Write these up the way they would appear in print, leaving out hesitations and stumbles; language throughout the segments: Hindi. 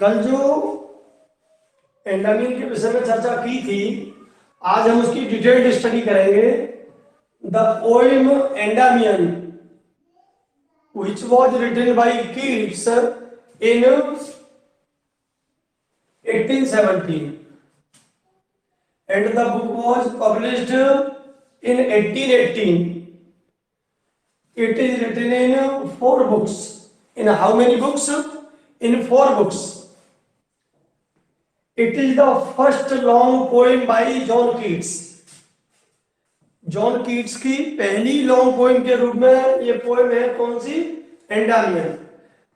कल जो एंडामियन के विषय में चर्चा की थी, आज हम उसकी डिटेल्ड स्टडी करेंगे। The poem Endymion which was written by Keats in 1817 and the book was published in 1818. It is written in 4 books. In how many books? In 4 books. It is the first long poem by John Keats. John Keats की पहली लॉन्ग पोएम के रूप में ये पोएम है, कौन सी? Endymion.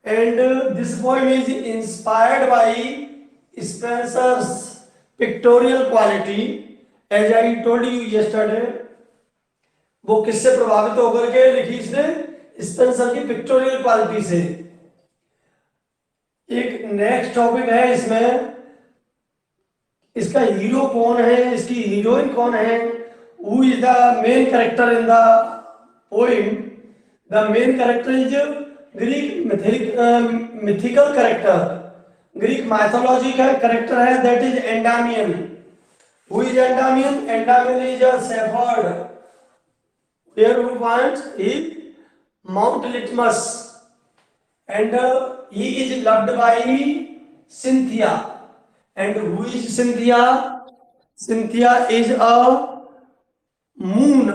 And this poem is inspired by Spenser's pictorial quality. As I told you yesterday, वो किससे प्रभावित होकर के लिखी इसने? स्पेंसर की पिक्टोरियल क्वालिटी से। एक नेक्स्ट टॉपिक है इसमें, इसका हीरो कौन है, इसकी हीरोइन कौन है, who is the main character in the poem? The main character is Greek mythical character, Greek mythology का character है, that is Endymion. Who is Endymion? Endymion is a shepherd where who wants is Mount Litmus, and he is loved by Cynthia. And who is Cynthia? Cynthia is a moon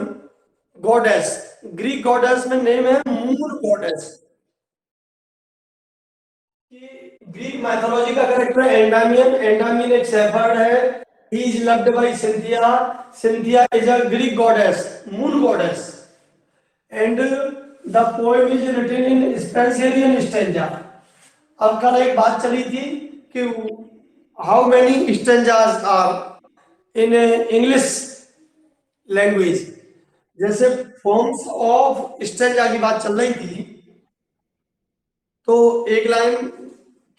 goddess. Greek goddess में नेम है मून गॉडेस। ग्रीक माइथोलॉजी का कैरेक्टर है एंडामियन। एंडामियन एक शेफर्ड है। He is loved by Cynthia. Cynthia is a Greek goddess, moon goddess. And the poem is written in Spenserian stanza. अब कल एक बात चली थी कि how many stanzas are in English language. जैसे फॉर्म्स ऑफ स्टेंजा की बात चल रही थी, तो एक लाइन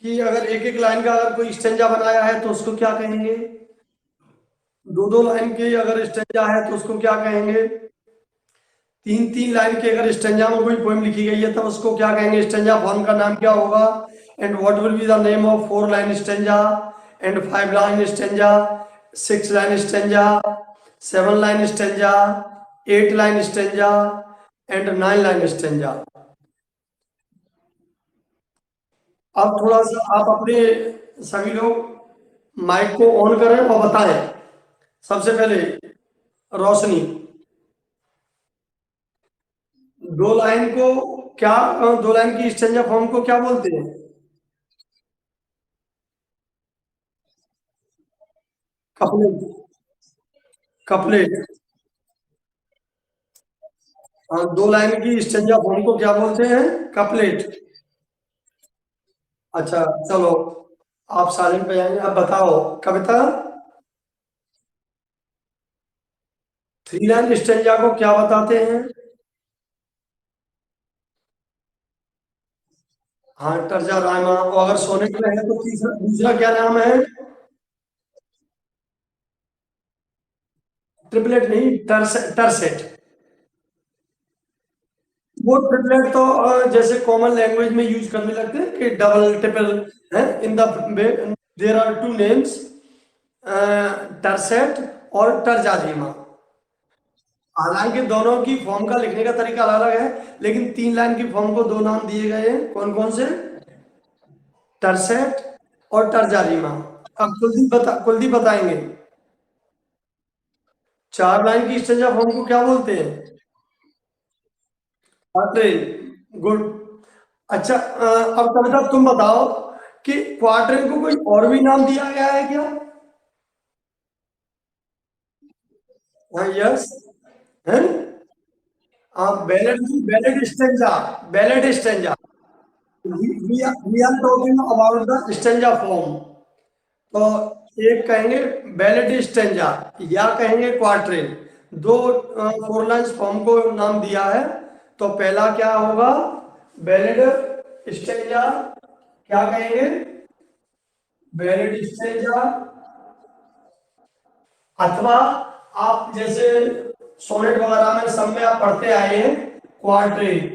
की अगर एक लाइन का अगर कोई स्टेंजा बनाया है तो उसको क्या कहेंगे? 2 लाइन की अगर स्टेंजा है तो उसको क्या कहेंगे? 3 लाइन की अगर स्टेंजा में कोई पोएम लिखी गई है तो उसको क्या कहेंगे? स्टेंजा फॉर्म का नाम क्या होगा? And what will be the name of 4 line stanza and 5 line stanza, 6 line stanza, 7 line stanza, 8 line stanza and 9 line stanza. अब थोड़ा सा आप अपने सभी लोग माइक को ऑन करें और बताएं। सबसे पहले रोशनी, 2 लाइन को क्या, 2 लाइन की स्टेंजा फॉर्म को क्या बोलते हैं? कपलेट। कपलेट। 2 लाइन की स्टेंजा फॉर्म को क्या बोलते हैं? कपलेट। अच्छा चलो, आप साइलेंट पे जाएंगे। अब बताओ कविता, 3 लाइन स्टेंजा को क्या बताते हैं? हाँ, टर्जा रायमा। और अगर सोनेट में है तो दूसरा क्या नाम है? ट्रिपलेट नहीं, टर्सेट। वो ट्रिपलेट तो जैसे कॉमन लैंग्वेज में यूज करने लगते हैं कि डबल ट्रिपल है। In the there are 2 names, tercet और टर्जाजीमा। हालांकि दोनों की फॉर्म का लिखने का तरीका अलग अलग है, लेकिन 3 लाइन की फॉर्म को 2 नाम दिए गए हैं। कौन कौन से? टर्सेट और टर्जारीमा। अब कुलदीप बताएंगे 4 लाइन की स्टेंजा फॉर्म को क्या बोलते हैं? क्वार्टेन। गुड। अच्छा, अब कविता तुम बताओ कि क्वार्टेन को कोई और भी नाम दिया गया है क्या? हाँ, यस है। Ballot, ballot stanza, ballot stanza. we are talking about the stanza form. तो एक कहेंगे बैलेट स्टेंजा या कहेंगे क्वार्टेन। 2 4 लाइन फॉर्म को नाम दिया है। तो पहला क्या होगा? Ballot stanza. क्या कहेंगे? Ballot stanza. अथवा आप जैसे सोनेट वगैरह में सब में आप पढ़ते आए हैं क्वार्टेन।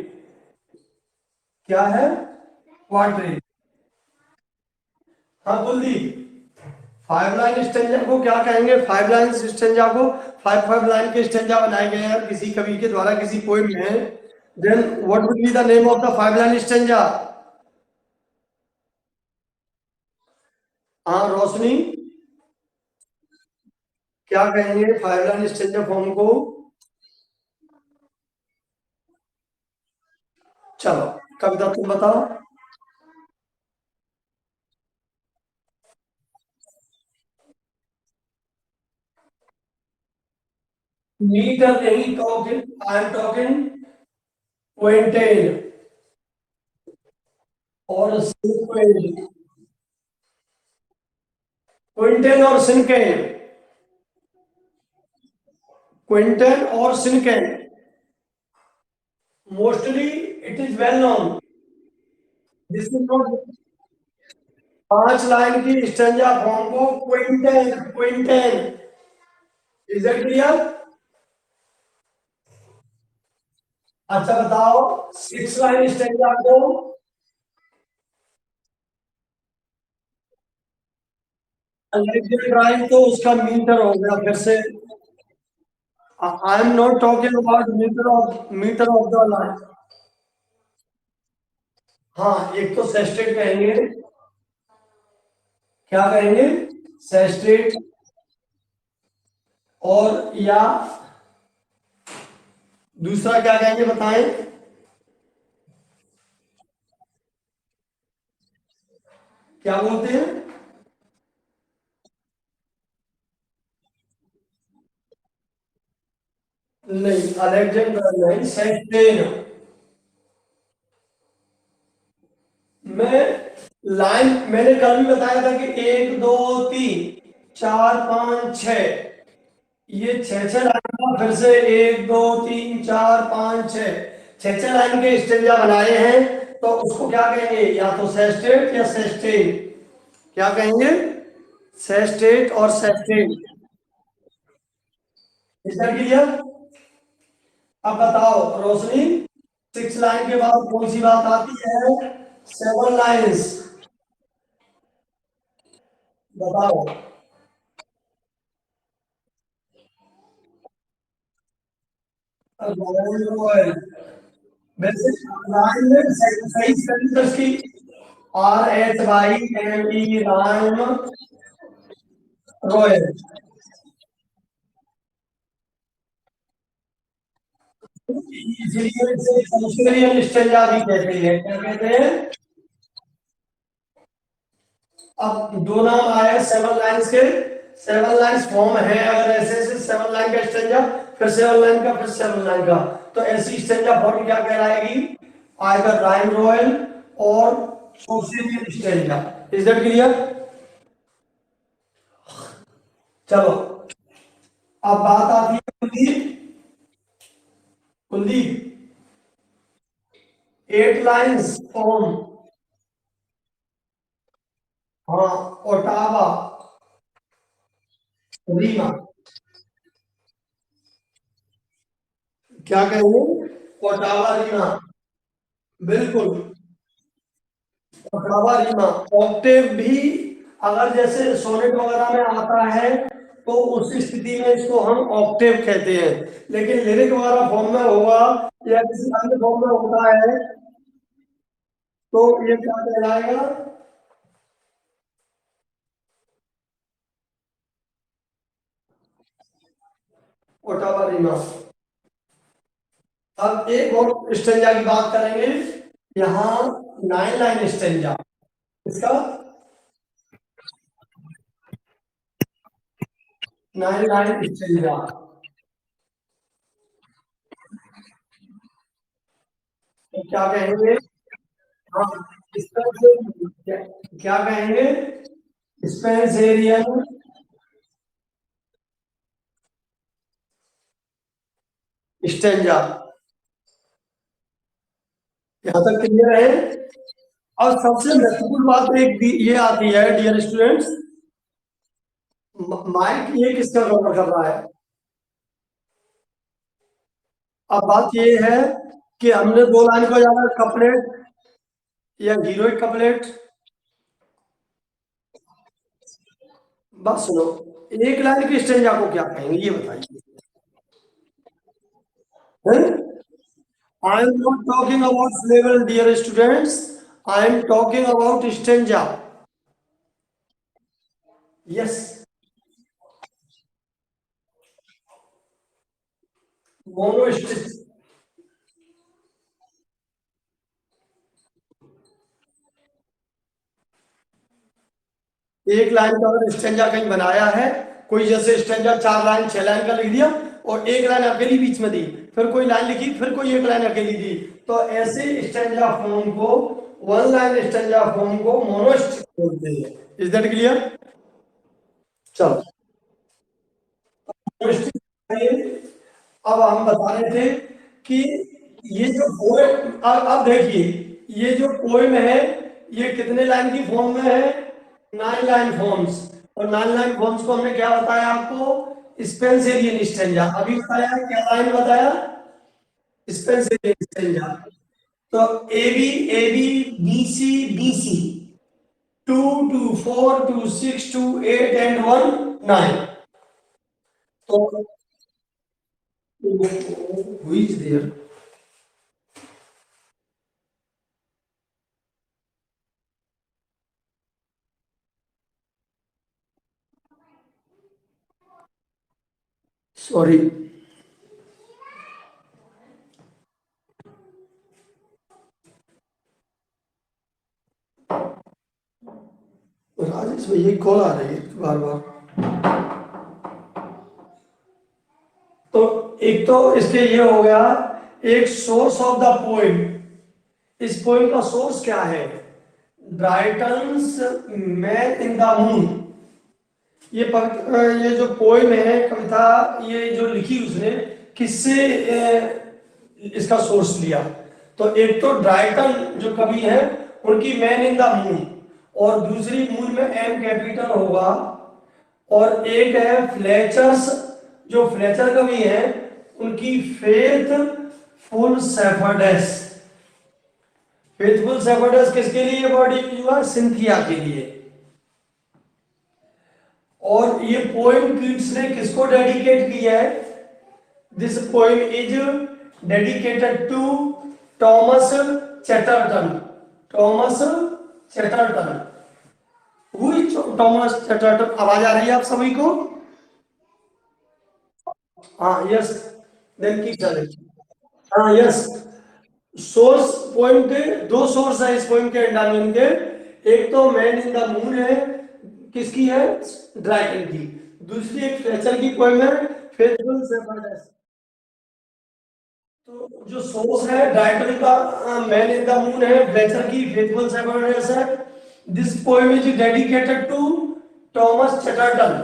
क्या है? क्वार्टेन। हाँ कुलदीप, फाइव लाइन स्टेंजा को क्या कहेंगे? फाइव लाइन स्टेंजा को फाइव फाइव लाइन के स्टेंजा बनाए गए हैं किसी कवि के द्वारा किसी पोएम में। Then what would be the name of the five line stanza? हाँ रोशनी, क्या कहेंगे फाइव लाइन स्टेंजा फॉर्म को? चलो कविता तुम बताओ। नीटर नहीं talking, I am talking quintain और सिंकेन। क्विंटेन और सिंकेन, क्विंटन और cinquain. Mostly it is well known, this is not. पांच लाइन की स्टेंजा फॉर्म को quintain, quintain. Is it clear? अच्छा बताओ, सिक्स लाइन स्टेंजा को? अलेक्जेंडर राइम तो उसका मीटर हो गया फिर से। I am not talking about meter of the line. हाँ एक तो सेस्टेट कहेंगे, क्या कहेंगे? सेस्टेट। और या दूसरा क्या कहेंगे बताएं? क्या बोलते हैं? नहीं अलेक्जेंडर नहीं, सेस्टेन। मैं लाइन मैंने कल भी बताया था कि एक दो तीन चार पांच छ, ये छह लाइन का फिर से एक दो तीन चार पांच छह लाइन के स्टेंजा बनाए हैं। तो उसको क्या कहेंगे? या तो सेस्टेट या सेस्टेन। क्या कहेंगे? सेस्टेट और सेस्टेन। इसका क्लियर? अब बताओ रोशनी, सिक्स लाइन के बाद कौन सी बात आती है? Seven lines. बताओ। रॉयल, वैसे लाइन में सही सेंटेंस की RHYME राइम रॉयल। इसलिए इसे शेक्सपियरियन स्टेंजा भी कहते हैं। क्या कहते हैं? अब दो नाम आए सेवन लाइन्स के। सेवन लाइन्स फॉर्म है अगर ऐसे ऐसे सेवन लाइन का स्टेंजा, फिर सेवन लाइन का, फिर सेवन लाइन का, तो ऐसी स्टेंजा फॉर्म क्या कहलाएगी? आइदर राइम रॉयल और Shakespearean stanza. Is that clear? चलो अब बात आती है Kuldeep. Kuldeep, eight lines form. हाँ ओटावा रीमा। क्या कहेंगे? Ottava rima. बिल्कुल, ओटावा रीमा। ऑक्टेव भी अगर जैसे सोनेट वगैरह में आता है तो उस स्थिति में इसको हम ऑक्टेव कहते हैं। लेकिन लिरिक वगैरह फॉर्म में होगा या किसी अन्य फॉर्म में होता है तो ये क्या कहलाएगा? ओटावा रीमा। अब एक और स्टेंजा की बात करेंगे। यहाँ नाइन लाइन स्टेंजा, इसका नाइन लाइन स्टेंजा। तो क्या कहेंगे? हाँ क्या, क्या कहेंगे? Spencerian stanza. यहाँ तक क्लियर है? और सबसे महत्वपूर्ण बात ये आती है डियर स्टूडेंट्स, माइक ये किसका कवर कर रहा है? अब बात ये है कि हमने दो लाइन को ज्यादा कपलेट या हीरोइक कपलेट। बस सुनो, एक लाइन की स्टेंजा को क्या कहेंगे ये बताइए। I am not talking about flavor, dear students. I am talking about stanza. Yes, mono. एक लाइन का अगर स्टेंजा कहीं बनाया है, कोई जैसे स्टेंजा 4 लाइन 6 लाइन का लिख दिया और एक लाइन अकेली बीच में दी, फिर कोई लाइन लिखी, फिर कोई एक लाइन अकेली दी, तो ऐसे स्टेंजा फॉर्म को, वन लाइन स्टेंजा फॉर्म को मोनोस्टिक बोलते हैं। Is that clear? चलो, अब हम बता रहे थे कि ये जो पोएम, अब देखिए, ये जो पोएम है ये कितने लाइन की फॉर्म में है? 9 लाइन फॉर्म्स। और 9 लाइन फॉर्म्स को हमने क्या बताया आपको? Spenserian stanza. अभी बताया क्या लाइन बताया? Spenserian stanza. तो A B B C two two four two six two eight and one 9। तो who is there? Sorry, Rajesh भैया की कॉल आ रही है बार बार। तो एक तो इसके ये हो गया, एक सोर्स ऑफ द पोइम। इस पोइम का सोर्स क्या है? Brightens man in the moon. ये जो पोइम है, कविता, ये जो लिखी उसने, किससे इसका सोर्स लिया? तो एक तो ड्राइटन जो कवि है उनकी मैन इन द मून, और दूसरी मून में एम कैपिटल होगा, और एक है फ्लेचर्स, जो फ्लेचर कवि है उनकी फेथ फुल सेफर्डेस। फेथफुल सेफर्डेस किसके लिए बॉडी यूज हुआ? सिंथिया के लिए। और ये पोएम कीट्स ने किसको डेडिकेट किया है? This poem is dedicated to Thomas Chatterton. Thomas Chatterton. Who is Thomas Chatterton? आवाज आ रही है आप सभी को? हाँ, यस। देन की चलेगी। हाँ, यस। सोर्स, पोएम के दो सोर्स है इस पोएम के एंडामिन के। एक तो मैन इन द मून है, किसकी है? ड्रैगन की। दूसरी एक फ्लेचर की पोएम है, फेथफुल सेफर्डेस। तो जो सोर्स है ड्रैगन का मैन इन द मून है, फ्लेचर की फेथफुल सेफर्डेस है। This poem is dedicated to Thomas Chatterton.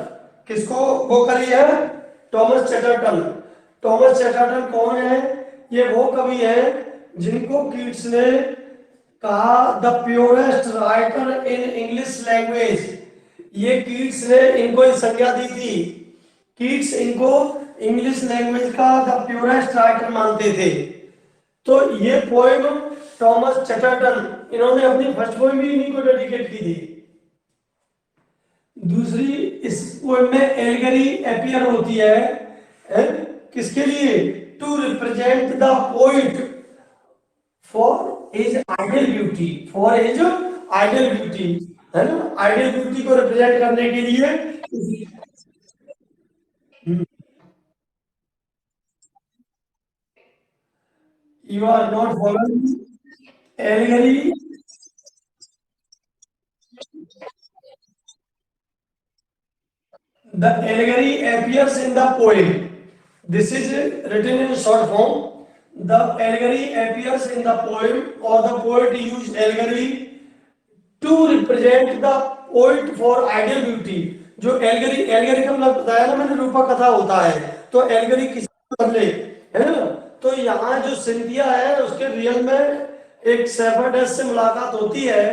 किसको वो करी है? Thomas Chatterton. टॉमस चैटरटन कौन है? ये वो कवि है जिनको कीट्स ने कहा the purest writer in English language. ये कीट्स ने इनको संज्ञा दी थी। कीट्स इनको इंग्लिश लैंग्वेज का द प्योरेस्ट राइटर मानते थे। तो ये पोएम टॉमस चैटरटन, इन्होंने अपनी फर्स्ट पोएम भी इन्हीं को डेडिकेट की थी। दूसरी, इस पोएम में एलगरी अपीयर होती है किसके लिए? To represent the poet for his ideal beauty. For his ideal beauty, है ना? आइडियल ब्यूटी को रिप्रेजेंट करने के लिए। You are not following allegory. The allegory appears in the poem. This is written in short form. The allegory appears in the poem, or the poet used allegory to represent the poet for ideal beauty. जो एलगरी, एलगरी का मतलब बताया ना मैंने, रूपक कथा होता है। तो एलगरी किसी बदले, है ना? तो यहाँ जो सिंथिया है उसके रियल में एक सेफर्डेस से मुलाकात होती है,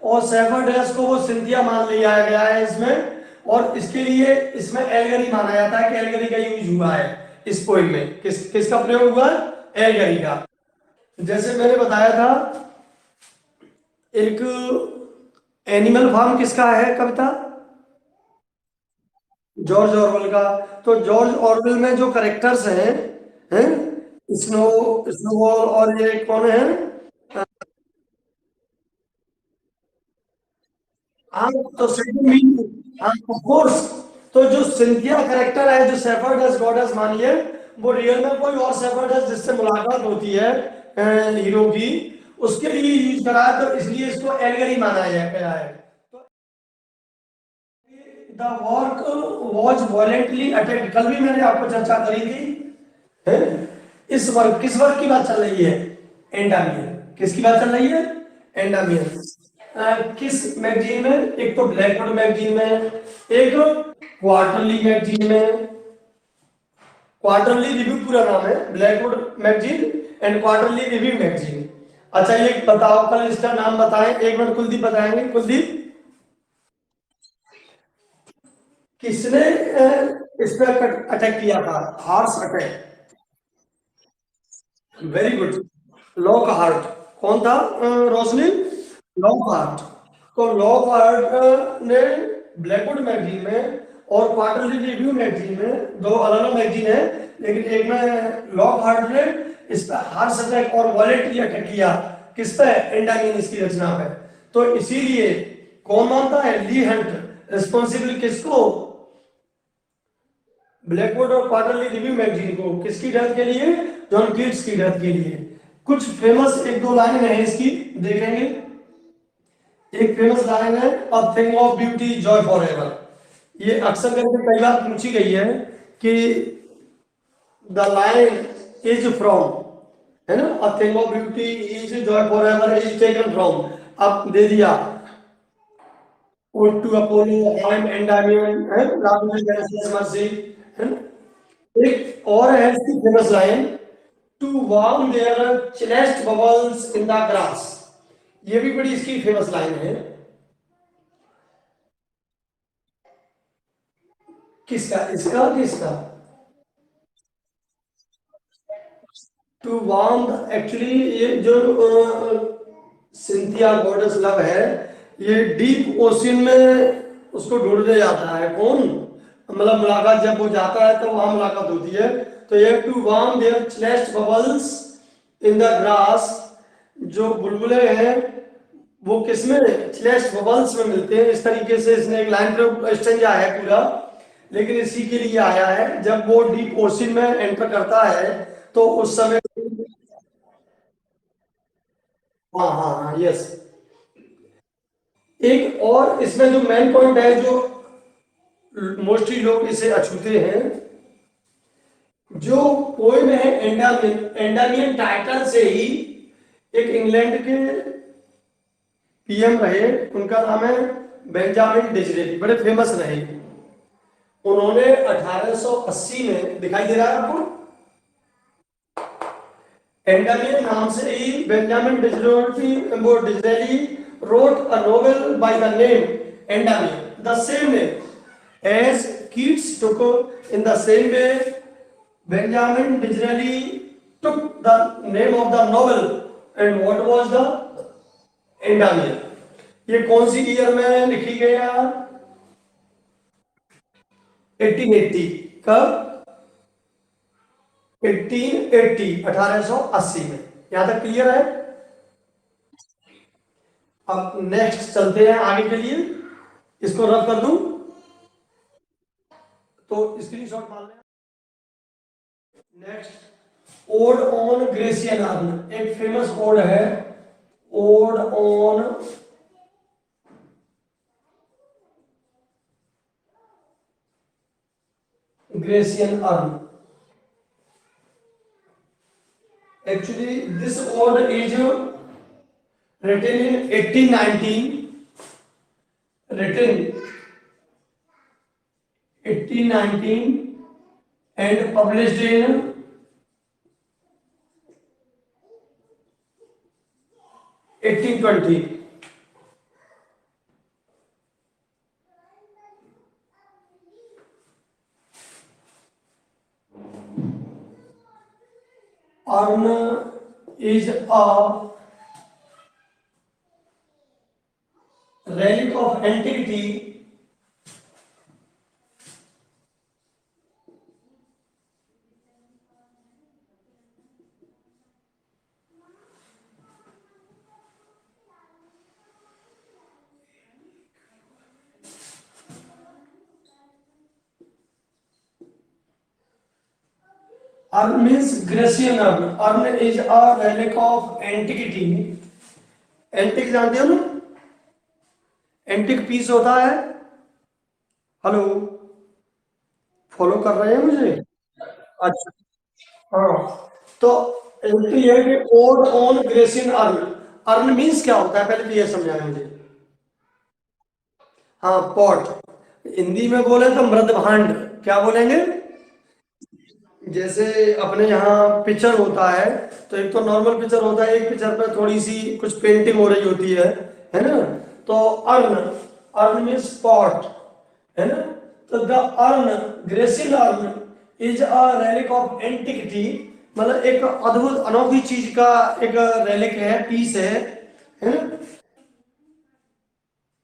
और सेफर्डेस को वो सिंथिया मान लिया गया है इसमें, और इसके लिए इसमें एलगरी माना जाता है कि एलगरी का यूज हुआ है इस पोइम में। किसका प्रयोग हुआ? एलगरी का। जैसे मैंने बताया था, एक एनिमल फार्म किसका है कविता? जॉर्ज ऑरवेल का। तो जॉर्ज ऑरवेल में जो करेक्टर्स हैं स्नो स्नोबॉल और ये कौन है? हाँ, तो सेकंड मीन, हाँ ऑफ कोर्स। तो जो सिंथिया करेक्टर है, जो शेफर्ड गॉडेस मानिए, वो रियल में कोई और शेफर्ड जिससे मुलाकात होती है हीरो की, उसके लिए यूज करा है, तो इसलिए इसको एलगरी माना गया है। The work was voluntarily attacked, कल भी मैंने आपको चर्चा करी थी है? इस वर्क, किस वर्क की बात चल रही है? एंडामियन। किसकी बात चल रही है? एंडामियन। किस मैगजीन में? एक तो ब्लैकबोर्ड मैगजीन में, एक क्वार्टरली मैगजीन में। क्वार्टरली रिव्यू पूरा नाम है, blackboard magazine and quarterly review magazine. अच्छा ये बताओ, कल इसका नाम बताएं, एक मिनट कुलदीप बताएंगे। कुलदीप, किसने इस पर अटैक किया था? Horse attack. Very good. Lockhart. कौन था रोशनी? Lockhart. तो लॉक हार्ट ने ब्लैकवुड मैगजीन में और क्वार्टरली रिव्यू मैगजीन में, दो अलग अलग मैगजीन है, लेकिन एक में लॉक हार्ट ने इस पर हार्स अटैक और वॉलेंटली अटैक किया। किस पे? एंडामिन इसकी रचना पे। तो इसीलिए कौन मानता है? ली हंट रिस्पॉन्सिबल किसको? ब्लैकबोर्ड और क्वार्टरली रिव्यू मैगजीन को। किसकी डेथ के लिए? जॉन कीट्स की डेथ के लिए। कुछ फेमस एक दो लाइन है इसकी, देखेंगे। एक फेमस लाइन है, अ thing of beauty Joy for ever. ये अक्सर करके कई बार पूछी गई है कि द लाइन इज फ्रॉम, है ना, a thing of beauty is joy for ever is taken from. अब दे दिया ode to Apollo, I am Endymion, है ना, मर्सी, है ना। एक और है इसकी famous line, to warm their chillest bubbles in the grass. ये भी बड़ी इसकी फेमस लाइन है। किसका? इसका किसका? टू वार्म, एक्चुअली ये जो सिंथिया गॉडेस लव है, ये डीप ओशियन में उसको ढूंढने जाता है। कौन? मतलब मुलाकात जब वो जाता है तो वहां मुलाकात होती है। तो ये to warm their chillest bubbles in the grass, जो बुलबुले हैं वो किसमें? चिलेस्ट बबल्स में मिलते हैं। इस तरीके से इसने एक लाइन पे स्टेंजा है पूरा, लेकिन इसी के लिए आया है, जब वो डीप ओशियन में एंटर करता है तो उस समय। हाँ हाँ हाँ, यस। एक और इसमें जो मेन पॉइंट है, जो मोस्टली लोग इसे अछूते हैं, जो पोएम है एंडामियन, एंडामियन टाइटल से ही एक इंग्लैंड के पीएम रहे, उनका नाम है बेंजामिन डिज़रेली, बड़े फेमस रहे। उन्होंने 1880 में, दिखाई दे रहा है आपको? एंडामियन नाम से ही बेंजामिन डिज़रेली, वो डिज़रेली wrote a novel by the name Endymion, the same name as Keats took. In the same way, Benjamin Disraeli took the name of the novel. And what was the Endymion? ये कौन सी ईयर में लिखी गई है? 1880। कब? 1880, 1880 में। यहां तक क्लियर है? अब नेक्स्ट चलते हैं आगे के लिए, इसको रफ कर दूं तो स्क्रीनशॉट मान लें। Next, ode on Grecian urn, एक फेमस ओड है, ode on Grecian urn. Actually this ode is written in 1819, written 1819 and published in 1820। Urn is a relic of antiquity urn means Grecian urn. Urn is a relic of antiquity. Antique जानते हो ना, एंटिक पीस होता है। हेलो, फॉलो कर रहे हैं मुझे? अच्छा, हाँ। तो एक तो ये है कि odd on Grecian urn. Earn means क्या होता है, पहले तो ये समझाया मुझे। हाँ, पॉट। हिंदी में बोले तो मृद भांड। क्या बोलेंगे? जैसे अपने यहाँ पिक्चर होता है, तो एक तो नॉर्मल पिक्चर होता है, एक पिक्चर पर थोड़ी सी कुछ पेंटिंग हो रही होती है ना? तो अर्न, अर्न मीन्स पॉट, है ना? तो the urn, Grecian urn is a relic of antiquity, मतलब एक अद्भुत अनोखी चीज का एक रेलिक है, पीस है ना?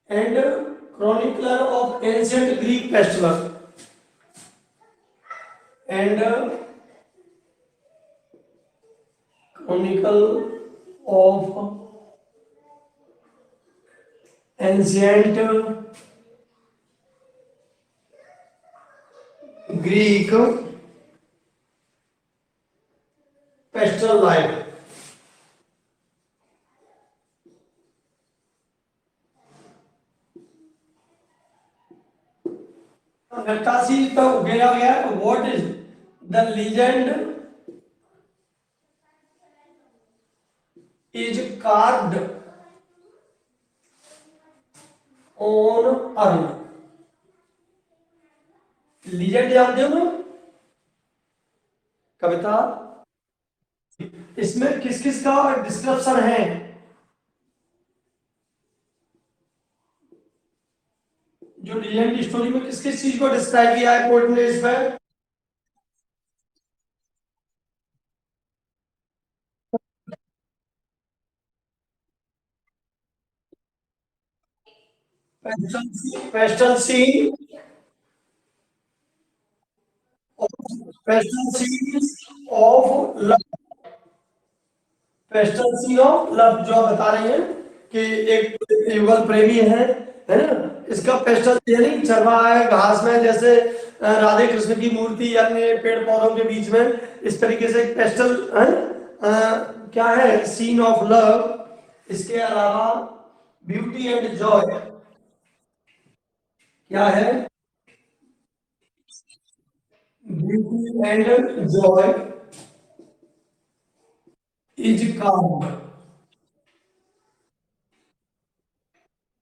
And chronicler of ancient Greek festival, and chronicle of ancient Greek pastoral life। नक्काशी तो गया गया, what is the legend is carved on earn. Legend जानते हो ना, कविता? इसमें किस किस का डिस्क्रिप्शन है? जो लीजेंड स्टोरी में किस किस चीज को डिस्क्राइब किया है पोएट ने इसमें? Pastoral scene, pastoral scene of love. Pastoral scene of love जो आप बता रहे हैं कि एक युगल प्रेमी है ना? इसका पेस्टल यानी चल रहा है घास में, जैसे राधे कृष्ण की मूर्ति अन्य पेड़ पौधों के बीच में, इस तरीके से एक पेस्टल क्या है, सीन ऑफ लव। इसके अलावा ब्यूटी एंड जॉय क्या है? Beauty and Joy is count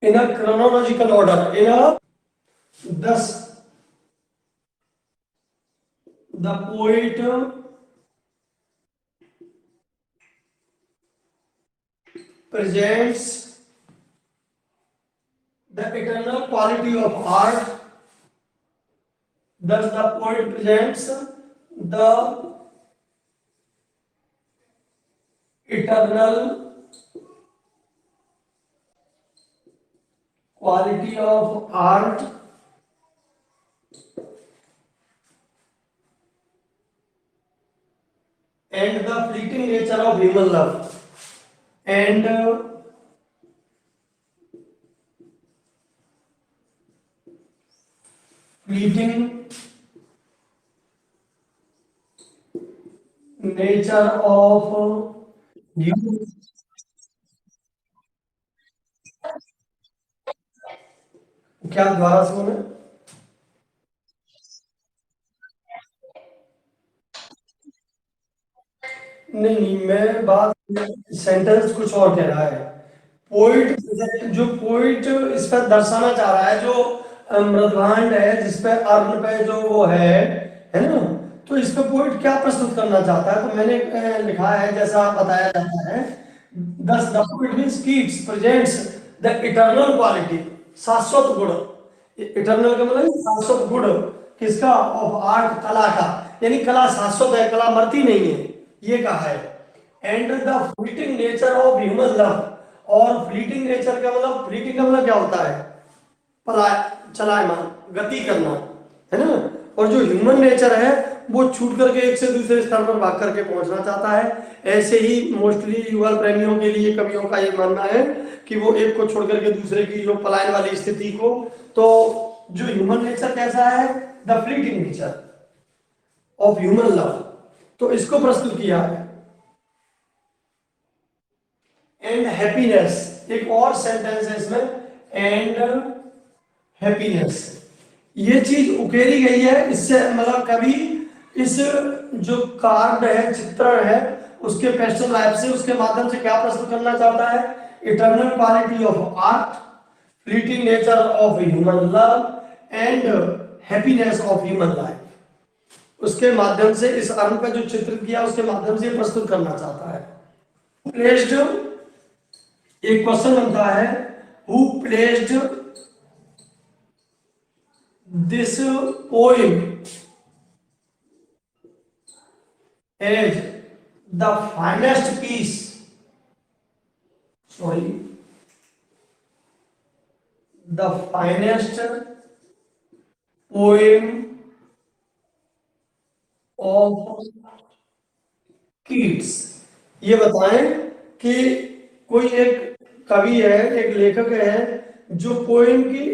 in a chronological order, in a thus the poet presents the eternal quality of art. Thus the poet presents the eternal quality of art and the fleeting nature of human love, and fleeting nature of human। क्या द्वारा से बोले? नहीं नहीं, मैं बात, सेंटेंस कुछ और कह रहा है। पोइट, जो पोइट इस पर दर्शाना चाह रहा है, जो मृदभांड है जिसपे अर्न पे जो वो है ना? तो इस पे पोइट क्या प्रस्तुत करना चाहता है? तो मैंने लिखा है जैसा बताया जाता है, दस the poet means keeps presents the eternal quality, शाश्वत गुण। इटर्नल का मतलब शाश्वत गुण किसका? ऑफ आर्ट, कला का। यानी कला शाश्वत है, कला मरती नहीं है, ये कहा है। And the fleeting nature of human love, और फ्लीटिंग नेचर का मतलब, फ्लीटिंग का मतलब क्या होता है? पला, चलायमान, गति करना, है ना? और जो ह्यूमन नेचर है वो छूट करके एक से दूसरे स्थान पर भाग करके पहुंचना चाहता है। ऐसे ही मोस्टली युगल प्रेमियों के लिए कवियों का ये मानना है कि वो एक को छोड़ करके दूसरे की जो पलायन वाली स्थिति को। तो जो ह्यूमन नेचर कैसा है? The fleeting nature of human love, तो इसको प्रस्तुत किया है। एंड हैप्पीनेस, एक और सेंटेंस है इसमें, एंड हैप्पीनेस, ये चीज उकेरी गई है। इससे मतलब कभी इस जो कार्ड है, चित्रण है, उसके पेस्टल लाइफ से, उसके माध्यम से क्या प्रस्तुत करना चाहता है? Eternal quality of art, fleeting nature of human love and happiness of human life, उसके माध्यम से इस अर्थ का जो चित्र किया उसके माध्यम से प्रस्तुत करना चाहता है। प्लेस्ड, एक क्वेश्चन बनता है, who placed this poem as the finest piece, sorry, the finest poem of Keats. ये बताएं कि कोई एक कवि है, एक लेखक है, जो पोएम की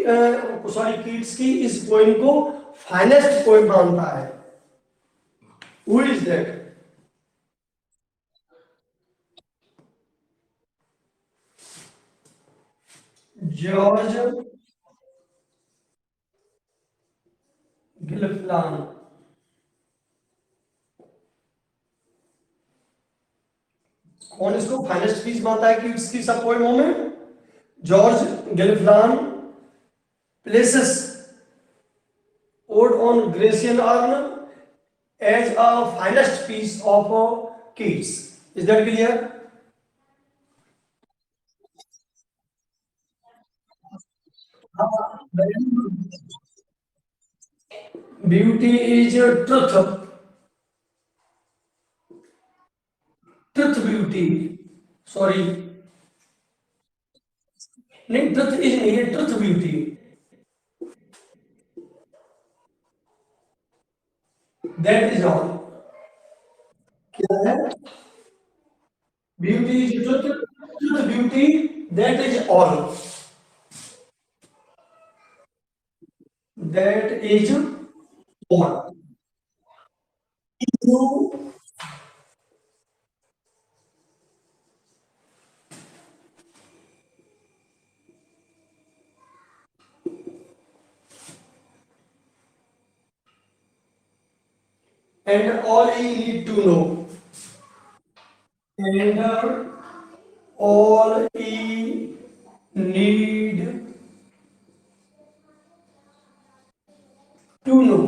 सॉरी कीट्स की इस पोएम को फाइनेस्ट पोएम मानता है। Who is that? जॉर्ज गिलफ्लान। कौन इसको फाइनेस्ट पीस मानता है कीट्स की सब पोएमों में? George Gilfillan places ode on Grecian urn as a finest piece of Keats. Is that clear? Beauty is truth. Truth beauty. Sorry. नहीं, truth is नहीं है, truth beauty. That is all. क्या है? Beauty is truth. Truth beauty. That is all. That is all. You and all you need to know. And all you need to know.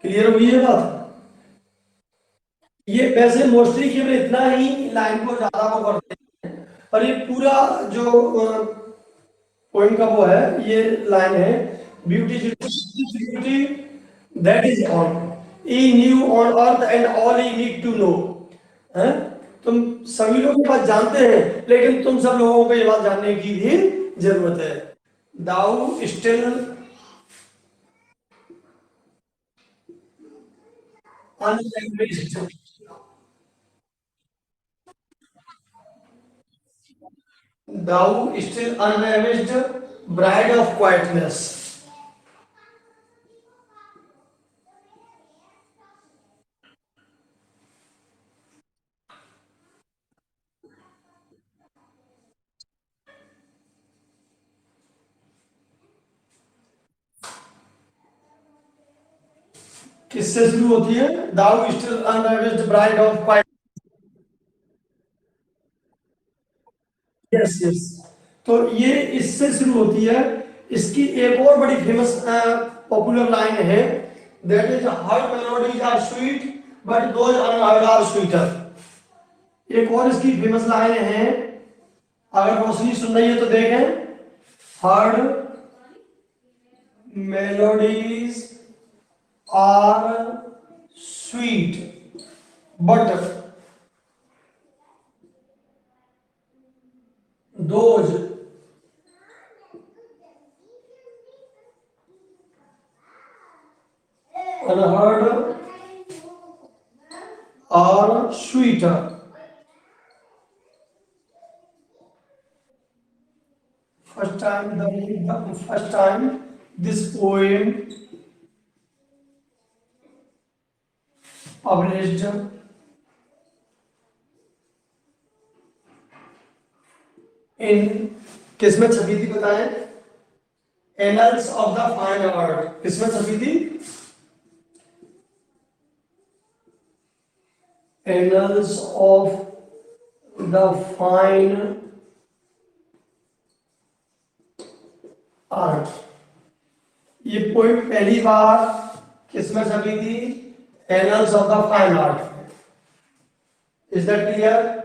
Clear हुई है बात? ये वैसे मोस्टली केवल इतना ही लाइन को ज्यादा वो करते हैं, और ये पूरा जो पोइम का वो है, ये लाइन है, beauty beauty that is all ye know on earth and all ye need to know. है, तुम सभी लोग ये बात जानते हैं, लेकिन तुम सब लोगों को ये बात जानने की भी जरूरत है। दाउ still अनलैंग्वेज्ड, thou still unravaged bride of quietness। किससे शुरू होती है? thou still unravaged bride of quiet। Yes yes, तो ये इससे शुरू होती है। इसकी एक और बड़ी फेमस पॉपुलर लाइन है, that is heard melodies are sweet but those unheard are sweeter. एक और इसकी फेमस लाइन है, अगर रोशनी सुन रही है तो देखें, heard melodies are sweet but those unheard are sweeter। First time this poem published in, किसमें छपी थी बताएं? Annals of the fine art, किसमें छपी थी? Annals of the fine art. ये पोइम पहली बार किसमें छपी थी? Annals of the fine art. Is that clear?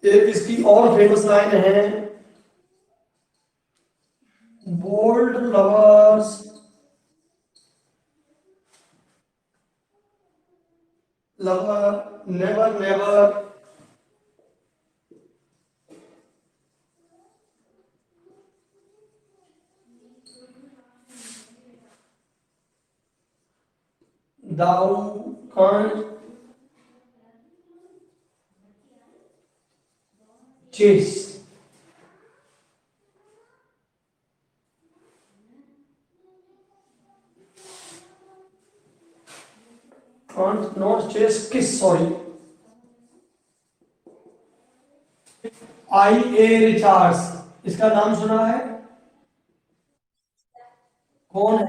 एक इसकी और फेमस लाइन है, bold lovers lover never never thou can't chase, can't not chase kiss, sorry, I A Richards, इसका नाम सुना है? कौन है?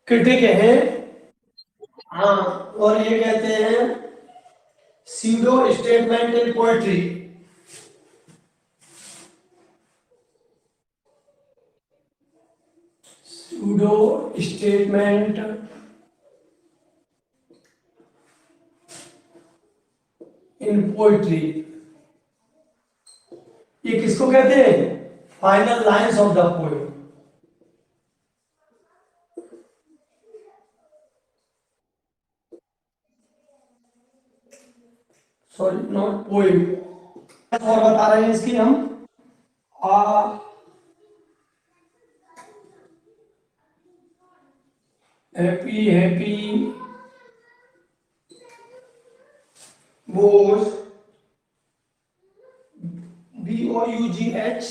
क्रिटिक है। हाँ, और ये कहते हैं pseudo statement in poetry। pseudo statement in poetry, ये किसको कहते हैं? Final lines of the poem. Sorry, not poem. और बता रहे हैं इसकी हम, ah happy happy boughs, BOUGH,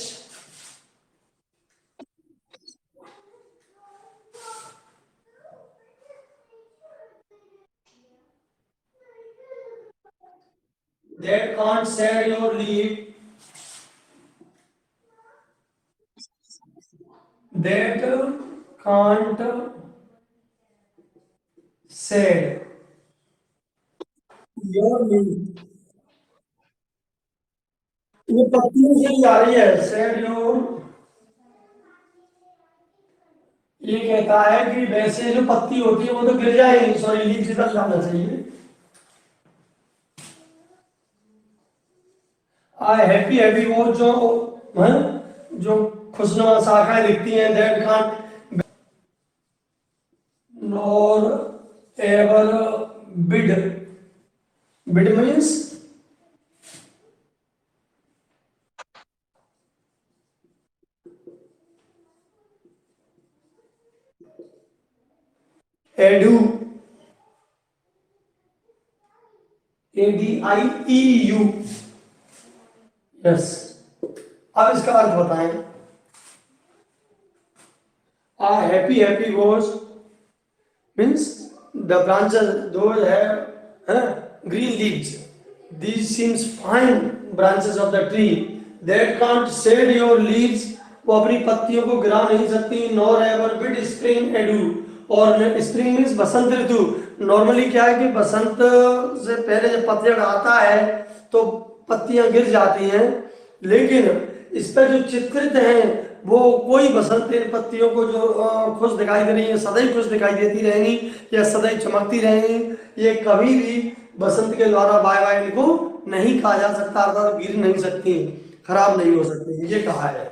that can't shed your leaf, that can't shed your leaf। ये पत्तियों से ही आ रही है, shed your, ये कहता है कि वैसे जो पत्ती होती है वो तो गिर जाएगी, सॉरी लीफ से तक जाना चाहिए। आई हैप्पी हैप्पी वो जो है, जो खुशनुमा शाखाएं दिखती हैं, that can't nor ever bid, bid means adieu, ADIEU, yes. अब इसका अर्थ बताएं। Ah happy happy boughs means the branches those है green leaves, these seems fine branches of the tree, that can't shed your leaves, वो अपनी पत्तियों को गिरा नहीं सकती, nor ever bid spring adieu, और स्प्रिंग मीन्स बसंत ऋतु। नॉर्मली क्या है कि बसंत से पहले जब पतझड़ आता है तो पत्तियां गिर जाती हैं, लेकिन इस पर जो चित्रित हैं वो कोई बसंत इन पत्तियों को जो खुश दिखाई दे रही है, सदैव खुश दिखाई देती रहेंगी या सदैव चमकती रहेंगी। ये कभी भी बसंत के द्वारा बाय बाय इनको नहीं कहा जा सकता, अर्थात गिर नहीं सकती, खराब नहीं हो सकती, ये कहा है।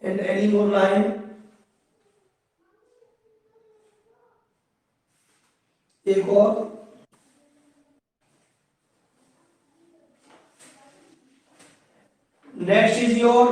एंड एनी मोर लाइन, एक और, नेक्स्ट इज योर